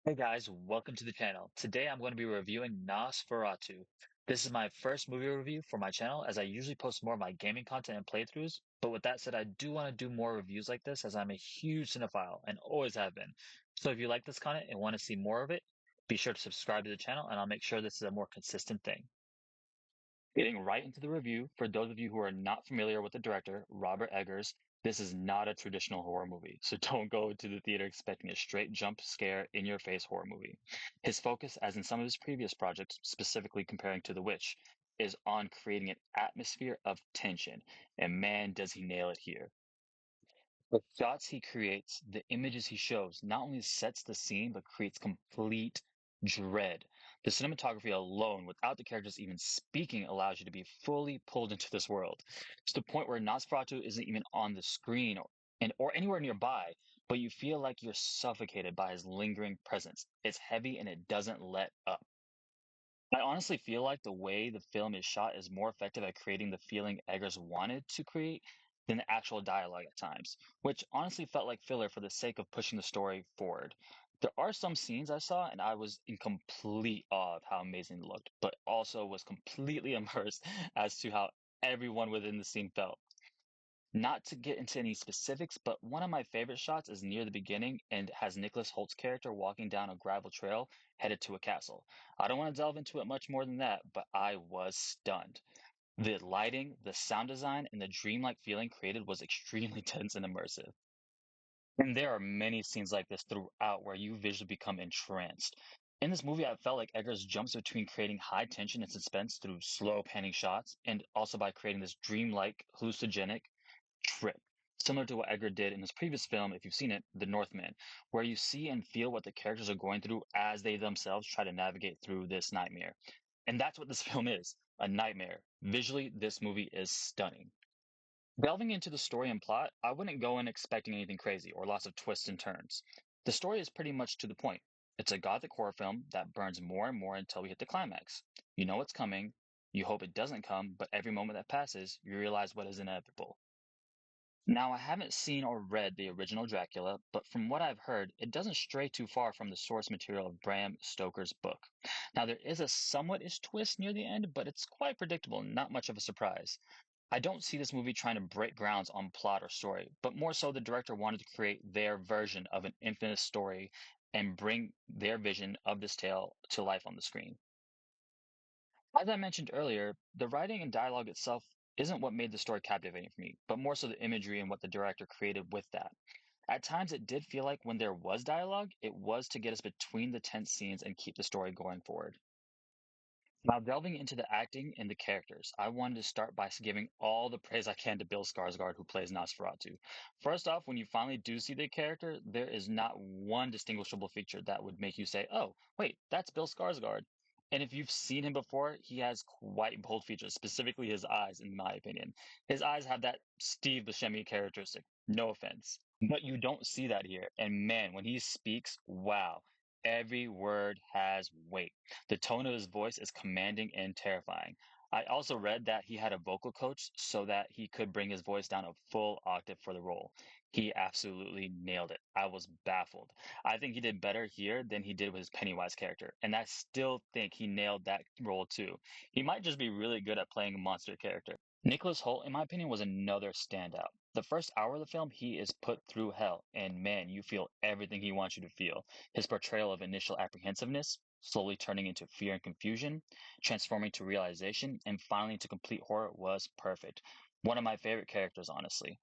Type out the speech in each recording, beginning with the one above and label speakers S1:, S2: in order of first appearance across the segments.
S1: Hey guys, welcome to the channel. Today I'm going to be reviewing Nosferatu. This is my first movie review for my channel as I usually post more of my gaming content and playthroughs. But with that said, I do want to do more reviews like this as I'm a huge cinephile and always have been. So if you like this content and want to see more of it, be sure to subscribe to the channel and I'll make sure this is a more consistent thing. Getting right into the review, for those of you who are not familiar with the director, Robert Eggers, this is not a traditional horror movie, so don't go to the theater expecting a straight jump scare in your face horror movie. His focus, as in some of his previous projects, specifically comparing to The Witch, is on creating an atmosphere of tension, and man, does he nail it here. The shots he creates, the images he shows, not only sets the scene, but creates complete dread. The cinematography alone, without the characters even speaking, allows you to be fully pulled into this world. To the point where Nosferatu isn't even on the screen or anywhere nearby, but you feel like you're suffocated by his lingering presence. It's heavy and it doesn't let up. I honestly feel like the way the film is shot is more effective at creating the feeling Eggers wanted to create than the actual dialogue at times, which honestly felt like filler for the sake of pushing the story forward. There are some scenes I saw and I was in complete awe of how amazing it looked, but also was completely immersed as to how everyone within the scene felt. Not to get into any specifics, but one of my favorite shots is near the beginning and has Nicholas Holt's character walking down a gravel trail headed to a castle. I don't want to delve into it much more than that, but I was stunned. The lighting, the sound design, and the dreamlike feeling created was extremely tense and immersive. And there are many scenes like this throughout where you visually become entranced. In this movie, I felt like Eggers jumps between creating high tension and suspense through slow panning shots and also by creating this dreamlike, hallucinogenic trip, similar to what Edgar did in his previous film, if you've seen it, The Northman, where you see and feel what the characters are going through as they themselves try to navigate through this nightmare. And that's what this film is, a nightmare. Visually, this movie is stunning. Delving into the story and plot, I wouldn't go in expecting anything crazy or lots of twists and turns. The story is pretty much to the point. It's a gothic horror film that burns more and more until we hit the climax. You know what's coming, you hope it doesn't come, but every moment that passes, you realize what is inevitable. Now, I haven't seen or read the original Dracula, but from what I've heard, it doesn't stray too far from the source material of Bram Stoker's book. Now, there is a somewhat-ish twist near the end, but it's quite predictable, not much of a surprise. I don't see this movie trying to break grounds on plot or story, but more so the director wanted to create their version of an infinite story and bring their vision of this tale to life on the screen. As I mentioned earlier, the writing and dialogue itself isn't what made the story captivating for me, but more so the imagery and what the director created with that. At times, it did feel like when there was dialogue, it was to get us between the tense scenes and keep the story going forward. Now, delving into the acting and the characters, I wanted to start by giving all the praise I can to Bill Skarsgård, who plays Nosferatu. First off, when you finally do see the character, there is not one distinguishable feature that would make you say, "Oh, wait, that's Bill Skarsgård." And if you've seen him before, he has quite bold features, specifically his eyes, in my opinion. His eyes have that Steve Buscemi characteristic. No offense. But you don't see that here. And man, when he speaks, wow, every word has weight. The tone of his voice is commanding and terrifying. I also read that he had a vocal coach so that he could bring his voice down a full octave for the role. He absolutely nailed it. I was baffled. I think he did better here than he did with his Pennywise character, and I still think he nailed that role too. He might just be really good at playing a monster character. Nicholas Hoult, in my opinion, was another standout. The first hour of the film, he is put through hell, and man, you feel everything he wants you to feel. His portrayal of initial apprehensiveness, slowly turning into fear and confusion, transforming to realization, and finally to complete horror was perfect. One of my favorite characters, honestly.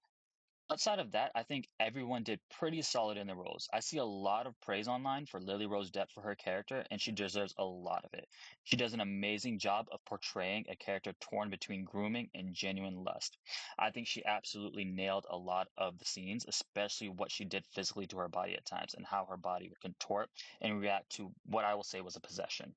S1: Outside of that, I think everyone did pretty solid in the roles. I see a lot of praise online for Lily Rose Depp for her character, and she deserves a lot of it. She does an amazing job of portraying a character torn between grooming and genuine lust. I think she absolutely nailed a lot of the scenes, especially what she did physically to her body at times and how her body would contort and react to what I will say was a possession.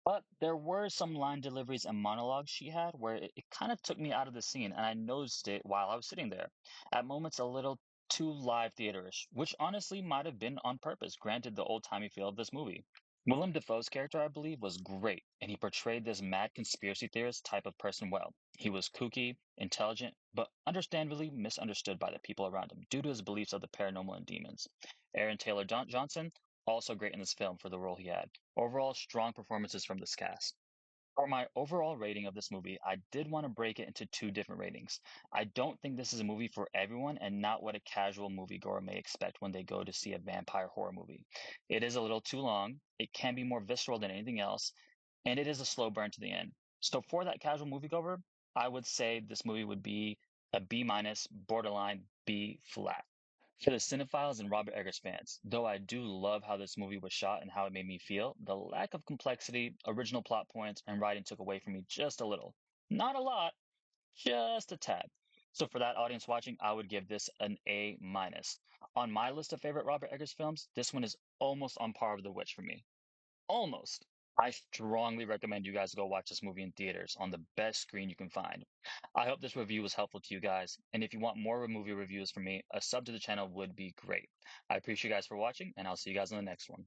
S1: But there were some line deliveries and monologues she had where it kind of took me out of the scene, and I noticed it while I was sitting there. At moments, a little too live theaterish, which honestly might have been on purpose, granted the old timey feel of this movie. Willem Dafoe's character, I believe, was great, and he portrayed this mad conspiracy theorist type of person well. He was kooky, intelligent, but understandably misunderstood by the people around him due to his beliefs of the paranormal and demons. Aaron Taylor Johnson also great in this film for the role he had. Overall, strong performances from this cast. For my overall rating of this movie, I did want to break it into two different ratings. I don't think this is a movie for everyone and not what a casual moviegoer may expect when they go to see a vampire horror movie. It is a little too long, it can be more visceral than anything else, and it is a slow burn to the end. So for that casual moviegoer, I would say this movie would be a B minus, borderline B flat. For the cinephiles and Robert Eggers fans, though I do love how this movie was shot and how it made me feel, the lack of complexity, original plot points, and writing took away from me just a little. Not a lot, just a tad. So for that audience watching, I would give this an A minus. On my list of favorite Robert Eggers films, this one is almost on par with The Witch for me. Almost. I strongly recommend you guys go watch this movie in theaters on the best screen you can find. I hope this review was helpful to you guys, and if you want more movie reviews from me, a sub to the channel would be great. I appreciate you guys for watching, and I'll see you guys in the next one.